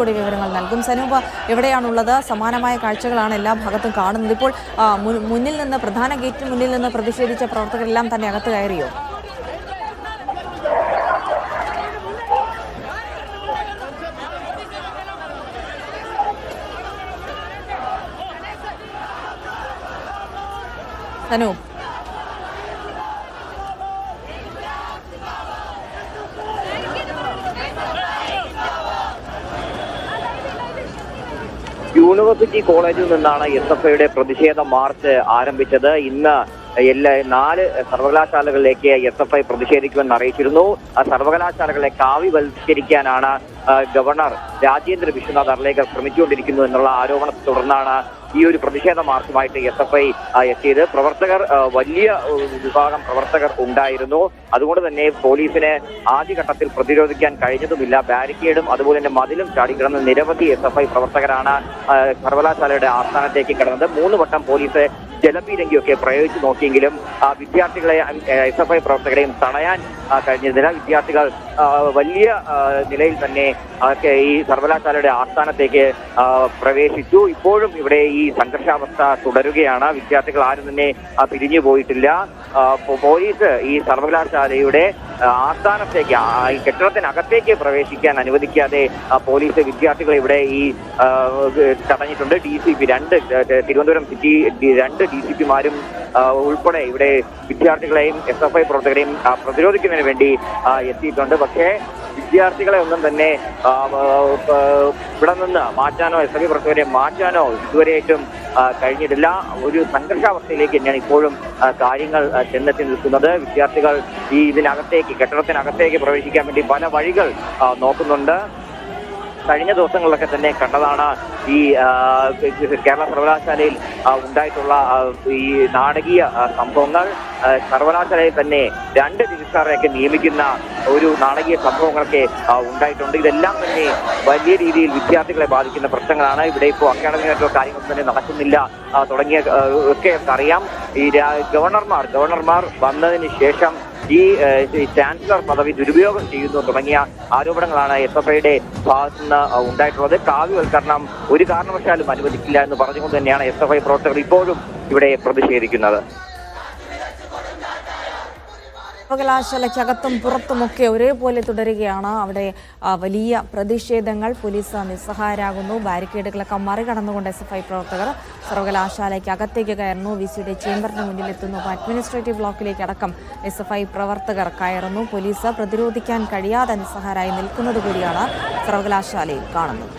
കൂടി വിവരങ്ങൾ നൽകും. സനൂപ് എവിടെയാണുള്ളത്? സമാനമായ കാഴ്ചകളാണ് എല്ലാ ഭാഗത്തും കാണുന്നത്. ഇപ്പോൾ മുന്നിൽ നിന്ന് പ്രധാന ഗേറ്റിന് മുന്നിൽ നിന്ന് പ്രതിഷേധിച്ച പ്രവർത്തകരെല്ലാം തന്നെ അകത്ത് കയറിയോ? സനൂപ്, യൂണിവേഴ്സിറ്റി കോളേജിൽ നിന്നാണ് SFIയുടെ പ്രതിഷേധ മാർച്ച് ആരംഭിച്ചത്. ഇന്ന് 4 സർവകലാശാലകളിലേക്ക് SFI പ്രതിഷേധിക്കുമെന്ന് അറിയിച്ചിരുന്നു. സർവകലാശാലകളെ കാവ്യവൽക്കരിക്കാനാണ് ഗവർണർ രാജേന്ദ്ര വിശ്വനാഥ് അർലേക്കർ ശ്രമിച്ചുകൊണ്ടിരിക്കുന്നു എന്നുള്ള ആരോപണത്തെ തുടർന്നാണ് ഈ ഒരു പ്രതിഷേധ മാർച്ചുമായിട്ട് SFI എത്തിയത്. പ്രവർത്തകർ, വലിയ വിഭാഗം പ്രവർത്തകർ ഉണ്ടായിരുന്നു. അതുകൊണ്ട് തന്നെ പോലീസിന് ആദ്യഘട്ടത്തിൽ പ്രതിരോധിക്കാൻ കഴിഞ്ഞതുമില്ല. ബാരിക്കേഡും അതുപോലെ തന്നെ മതിലും ചാടിക്കിടന്ന നിരവധി SFI പ്രവർത്തകരാണ് സർവകലാശാലയുടെ ആസ്ഥാനത്തേക്ക് കടന്നത്. 3 വട്ടം പോലീസ് ജലപീരങ്കിയൊക്കെ പ്രയോഗിച്ചു നോക്കിയെങ്കിലും വിദ്യാർത്ഥികളെ, SFI പ്രവർത്തകരെയും തടയാൻ കഴിഞ്ഞതില്ല. വിദ്യാർത്ഥികൾ വലിയ നിലയിൽ തന്നെ ഈ സർവകലാശാലയുടെ ആസ്ഥാനത്തേക്ക് പ്രവേശിച്ചു. ഇപ്പോഴും ഇവിടെ ഈ സംഘർഷാവസ്ഥ തുടരുകയാണ്. വിദ്യാർത്ഥികൾ ആരും തന്നെ പിരിഞ്ഞു പോയിട്ടില്ല. പോലീസ് ഈ സർവകലാശാലയുടെ ആസ്ഥാനത്തേക്ക്, ഈ കെട്ടിടത്തിനകത്തേക്ക് പ്രവേശിക്കാൻ അനുവദിക്കാതെ പോലീസ് വിദ്യാർത്ഥികളെ ഇവിടെ ഈ തടഞ്ഞിട്ടുണ്ട്. DCP 2 തിരുവനന്തപുരം സിറ്റി 2 DCPമാരും ഉൾപ്പെടെ ഇവിടെ വിദ്യാർത്ഥികളെയും SFI പ്രവർത്തകരെയും പ്രതിരോധിക്കുന്നതിന് വേണ്ടി എത്തിയിട്ടുണ്ട്. പക്ഷേ വിദ്യാർത്ഥികളെ ഒന്നും തന്നെ ഇവിടെ നിന്ന് മാറ്റാനോ SFI പ്രവർത്തകരെ മാറ്റാനോ ഇതുവരെയായിട്ടും കഴിഞ്ഞിട്ടില്ല. ഒരു സംഘർഷാവസ്ഥയിലേക്ക് തന്നെയാണ് ഇപ്പോഴും കാര്യങ്ങൾ ചെന്നെത്തി നിൽക്കുന്നത്. വിദ്യാർത്ഥികൾ ഈ കെട്ടിടത്തിനകത്തേക്ക് പ്രവേശിക്കാൻ വേണ്ടി പല വഴികൾ നോക്കുന്നുണ്ട്. കഴിഞ്ഞ ദിവസങ്ങളിലൊക്കെ തന്നെ കണ്ടതാണ് ഈ കേരള സർവകലാശാലയിൽ ഉണ്ടായിട്ടുള്ള ഈ നാടകീയ സംഭവങ്ങൾ. സർവകലാശാലയിൽ തന്നെ 2 രജിസ്ട്രാറെയൊക്കെ നിയമിക്കുന്ന ഒരു നാടകീയ സംഭവങ്ങളൊക്കെ ഉണ്ടായിട്ടുണ്ട്. ഇതെല്ലാം തന്നെ വലിയ രീതിയിൽ വിദ്യാർത്ഥികളെ ബാധിക്കുന്ന പ്രശ്നങ്ങളാണ്. ഇവിടെ ഇപ്പോൾ അക്കാഡമികമായിട്ടുള്ള കാര്യങ്ങളൊന്നും തന്നെ നടക്കുന്നില്ല തുടങ്ങിയ ഒക്കെ അറിയാം. ഈ ഗവർണർമാർ വന്നതിന് ശേഷം ഈ ചാൻസലർ പദവി ദുരുപയോഗം ചെയ്യുന്നു തുടങ്ങിയ ആരോപണങ്ങളാണ് SFIയുടെ ഭാഗത്തുനിന്ന് ഉണ്ടായിട്ടുള്ളത്. കാവ്യവൽക്കരണം ഒരു കാരണവശാലും അനുവദിക്കില്ല എന്ന് പറഞ്ഞുകൊണ്ട് തന്നെയാണ് SFI പ്രവർത്തകർ ഇപ്പോഴും ഇവിടെ പ്രതിഷേധിക്കുന്നത്. സർവകലാശാലയ്ക്കകത്തും പുറത്തുമൊക്കെ ഒരേപോലെ തുടരുകയാണ്. അവിടെ വലിയ പ്രതിഷേധങ്ങൾ. പോലീസ് നിസ്സഹായരാകുന്നു. ബാരിക്കേഡുകളൊക്കെ മറികടന്നുകൊണ്ട് SFI പ്രവർത്തകർ സർവകലാശാലയ്ക്ക് അകത്തേക്ക് കയറുന്നു. VCയുടെ ചേംബറിന് മുന്നിലെത്തുന്നു. അഡ്മിനിസ്ട്രേറ്റീവ് ബ്ലോക്കിലേക്ക് അടക്കം SFI പ്രവർത്തകർ കയറുന്നു. പോലീസ് പ്രതിരോധിക്കാൻ കഴിയാതെ നിസ്സഹായരായി നിൽക്കുന്നത് കൂടിയാണ് സർവകലാശാലയിൽ കാണുന്നത്.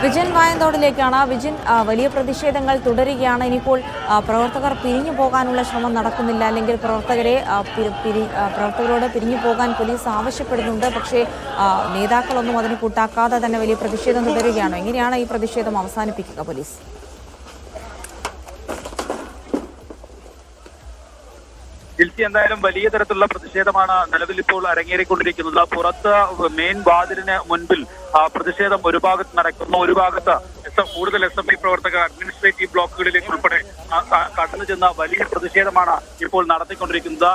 വിജിൻ വായന്തോടിലേക്കാണ്. വിജിൻ, വലിയ പ്രതിഷേധങ്ങൾ തുടരുകയാണ്. ഇനിയിപ്പോൾ പ്രവർത്തകർ പിരിഞ്ഞു പോകാനുള്ള ശ്രമം നടക്കുന്നില്ല, അല്ലെങ്കിൽ പ്രവർത്തകരോട് പിരിഞ്ഞു പോകാൻ പോലീസ് ആവശ്യപ്പെടുന്നുണ്ട്. പക്ഷേ നേതാക്കളൊന്നും അതിന് കൂട്ടാക്കാതെ തന്നെ വലിയ പ്രതിഷേധം തുടരുകയാണോ? എങ്ങനെയാണ് ഈ പ്രതിഷേധം അവസാനിപ്പിക്കുക പോലീസ്? ജിൽസി, എന്തായാലും വലിയ തരത്തിലുള്ള പ്രതിഷേധമാണ് നിലവിൽ ഇപ്പോൾ അരങ്ങേറിക്കൊണ്ടിരിക്കുന്നത്. പുറത്ത് മെയിൻ വാതിലിന് മുൻപിൽ പ്രതിഷേധം ഒരു ഭാഗത്ത് നടക്കുന്നു. ഒരു ഭാഗത്ത് കൂടുതൽ SFI പ്രവർത്തകർ അഡ്മിനിസ്ട്രേറ്റീവ് ബ്ലോക്കുകളിലേക്ക് ഉൾപ്പെടെ കടന്നു ചെന്ന വലിയ പ്രതിഷേധമാണ് ഇപ്പോൾ നടത്തിക്കൊണ്ടിരിക്കുന്നത്.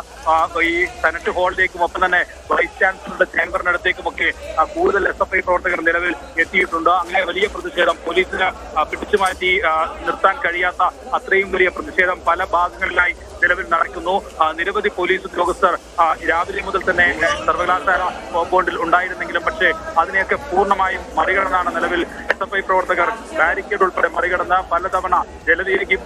ഈ സെനറ്റ് ഹാളിലേക്കും ഒപ്പം തന്നെ വൈസ് ചാൻസലറുടെ ചേംബറിനടുത്തേക്കുമൊക്കെ കൂടുതൽ SFI പ്രവർത്തകർ നിലവിൽ എത്തിയിട്ടുണ്ട്. അങ്ങനെ വലിയ പ്രതിഷേധം, പോലീസിന് പിടിച്ചുമാറ്റി നിർത്താൻ കഴിയാത്ത അത്രയും വലിയ പ്രതിഷേധം പല ഭാഗങ്ങളിലായി നിലവിൽ നടക്കുന്നു. നിരവധി പോലീസ് ഉദ്യോഗസ്ഥർ രാവിലെ മുതൽ തന്നെ സർവകലാശാല കോമ്പൗണ്ടിൽ ഉണ്ടായിരുന്നെങ്കിലും പക്ഷേ അതിനെയൊക്കെ പൂർണ്ണമായും മറികടന്നാണ് നിലവിൽ SFI പ്രവർത്തകർ ബാരിക്കേഡ് ഉൾപ്പെടെ മറികടന്ന് പലതവണ ജലപീരങ്കി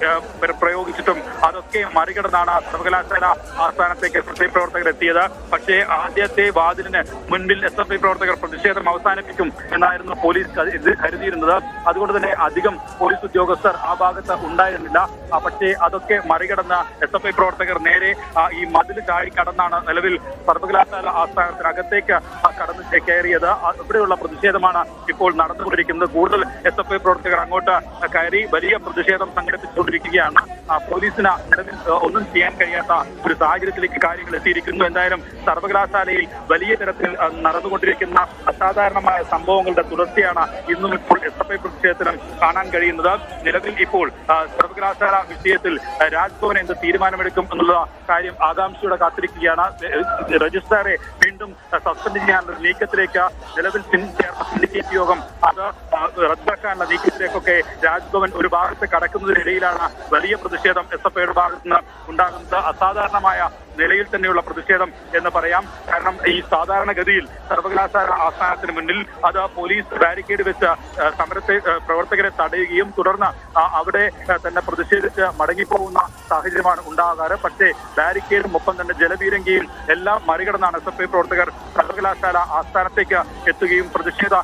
പ്രയോഗിച്ചിട്ടും അതൊക്കെ മറികടന്നാണ് സർവകലാശാല ആസ്ഥാനത്തേക്ക് SFI പ്രവർത്തകർ എത്തിയത്. പക്ഷേ ആദ്യത്തെ വാതിലിന് മുൻപിൽ SFI പ്രവർത്തകർ പ്രതിഷേധം അവസാനിപ്പിക്കും എന്നായിരുന്നു പോലീസ് കരുതിയിരുന്നത്. അതുകൊണ്ട് തന്നെ അധികം പോലീസ് ഉദ്യോഗസ്ഥർ ആ ഭാഗത്ത് ഉണ്ടായിരുന്നില്ല. പക്ഷേ അതൊക്കെ മറികടന്ന് SFI പ്രവർത്തകർ നേരെ ഈ മതിൽ ചാടി കടന്നാണ് നിലവിൽ സർവകലാശാല ആസ്ഥാനത്തിനകത്തേക്ക് കടന്നു കയറിയത്. എത്തിയത്. ഇവിടെയുള്ള പ്രതിഷേധമാണ് ഇപ്പോൾ നടന്നുകൊണ്ടിരിക്കുന്നത്. കൂടുതൽ SFI പ്രവർത്തകർ അങ്ങോട്ട് കയറി വലിയ പ്രതിഷേധം സംഘടിപ്പിച്ചുകൊണ്ടിരിക്കുകയാണ്. പോലീസിന് നിലവിൽ ഒന്നും ചെയ്യാൻ കഴിയാത്ത ഒരു സാഹചര്യത്തിലേക്ക് കാര്യങ്ങൾ എത്തിയിരിക്കുന്നു. എന്തായാലും സർവകലാശാലയിൽ വലിയ തരത്തിൽ നടന്നുകൊണ്ടിരിക്കുന്ന അസാധാരണമായ സംഭവങ്ങളുടെ തുടർച്ചയാണ് ഇന്നും ഇപ്പോൾ SFI പ്രതിഷേധത്തിലും കാണാൻ കഴിയുന്നത്. നിലവിൽ ഇപ്പോൾ സർവകലാശാല വിഷയത്തിൽ രാജ്ഭവൻ എന്ത് തീരുമാനമെടുക്കും എന്നുള്ള കാര്യം ആകാംക്ഷയോടെ കാത്തിരിക്കുകയാണ്. രജിസ്ട്രാറെ വീണ്ടും സസ്പെൻഡ് ചെയ്യാനുള്ള നീക്കത്തിലേക്ക് നിലവിൽ ചേർന്ന സിൻഡിക്കേറ്റ് യോഗം അത് റദ്ദാക്കാനുള്ള നീക്കത്തിലേക്കൊക്കെ രാജ്ഭവൻ ഒരു ഭാഗത്ത് കടക്കുന്നതിനിടയിലാണ് വലിയ പ്രതിഷേധം SFIയുടെ ഭാഗത്ത് നിന്ന് ഉണ്ടാകുന്നത്. അസാധാരണമായ നിലയിൽ തന്നെയുള്ള പ്രതിഷേധം എന്ന് പറയാം. കാരണം ഈ സാധാരണഗതിയിൽ സർവകലാശാല ആസ്ഥാനത്തിന് മുന്നിൽ അത് പോലീസ് ബാരിക്കേഡ് വെച്ച് പ്രവർത്തകരെ തടയുകയും തുടർന്ന് അവിടെ തന്നെ പ്രതിഷേധിച്ച് മടങ്ങിപ്പോകുന്ന സാഹചര്യമാണ് ഉണ്ടാകാറ്. പക്ഷേ ബാരിക്കേഡും ഒപ്പം തന്നെ ജലപീരങ്കിയും എല്ലാം മറികടന്നാണ് SFI പ്രവർത്തകർ സർവകലാശാല ആസ്ഥാനത്തേക്ക് എത്തുകയും പ്രതിഷേധം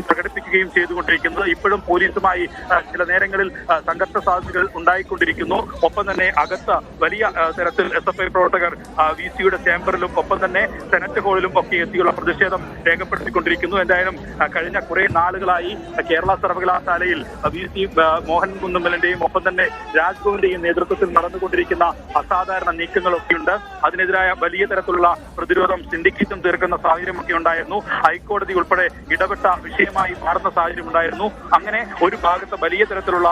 പ്രകടിപ്പിക്കുകയും ചെയ്തുകൊണ്ടിരിക്കുന്നത്. ഇപ്പോഴും പോലീസുമായി ചില നേരങ്ങളിൽ സംഘർഷ സാധ്യതകൾ ഉണ്ടായിക്കൊണ്ടിരിക്കുന്നു. ഒപ്പം തന്നെ അകത്ത് വലിയ തരത്തിൽ SFI പ്രവർത്തകർ VC-യുടെ ചേംബറിലും ഒപ്പം തന്നെ സെനറ്റ് ഹാളിലും ഒക്കെ എത്തിയുള്ള പ്രതിഷേധം രേഖപ്പെടുത്തിക്കൊണ്ടിരിക്കുന്നു. എന്തായാലും കഴിഞ്ഞ കുറെ നാളുകളായി കേരള സർവകലാശാലയിൽ VC മോഹൻ കുന്നുമ്മലിന്റെയും ഒപ്പം തന്നെ രാജ്ഭവന്റെയും നേതൃത്വത്തിൽ നടന്നുകൊണ്ടിരിക്കുന്ന അസാധാരണ നീക്കങ്ങളൊക്കെയുണ്ട്. അതിനെതിരായ വലിയ തരത്തിലുള്ള പ്രതിരോധം സിൻഡിക്കേറ്റും തീർക്കുന്ന സാഹചര്യമൊക്കെ ഉണ്ടായിരുന്നു. ഹൈക്കോടതി ഉൾപ്പെടെ ഇടപെട്ട വിഷയമായി മാറുന്ന സാഹചര്യം ഉണ്ടായിരുന്നു. അങ്ങനെ ഒരു ഭാഗത്ത് വലിയ തരത്തിലുള്ള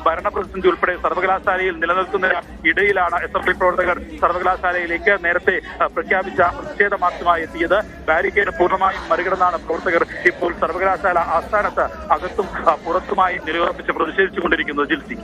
ഭരണപ്രതിസന്ധി ഉൾപ്പെടെ സർവകലാശാലയിൽ നിലനിൽക്കുന്നതിന് ഇടയിലാണ് SFI പ്രവർത്തകർ സർവകലാശാലയിലേക്ക് നേരത്തെ പ്രഖ്യാപിച്ച പ്രതിഷേധ മാർച്ചുമായി എത്തിയത്. ബാരിക്കേഡ് പൂർണ്ണമായും മറികടന്നാണ് പ്രവർത്തകർ ഇപ്പോൾ സർവകലാശാല ആസ്ഥാനത്ത് അകത്തും പുറത്തുമായി നിലയുറപ്പിച്ച് പ്രതിഷേധിച്ചുകൊണ്ടിരിക്കുന്നത്. ജിൽസി.